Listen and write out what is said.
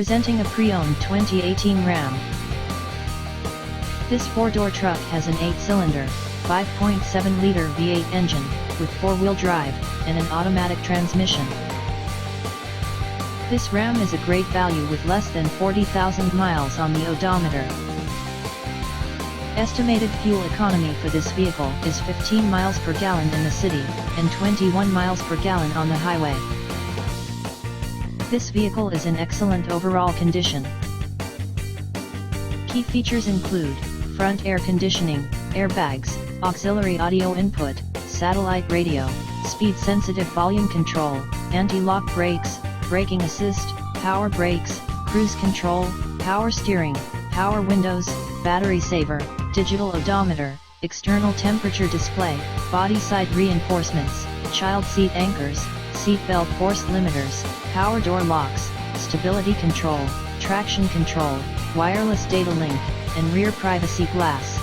Presenting a pre-owned 2018 Ram. This four-door truck has an 8-cylinder, 5.7-liter V8 engine, with four-wheel drive, and an automatic transmission. This Ram is a great value with less than 40,000 miles on the odometer. Estimated fuel economy for this vehicle is 15 miles per gallon in the city, and 21 miles per gallon on the highway. This vehicle is in excellent overall condition. Key features include front air conditioning, airbags, auxiliary audio input, satellite radio, speed-sensitive volume control, anti-lock brakes, braking assist, power brakes, cruise control, power steering, power windows, battery saver, digital odometer, external temperature display, body side reinforcements, child seat anchors, seat belt force limiters, power door locks, stability control, traction control, wireless data link, and rear privacy glass.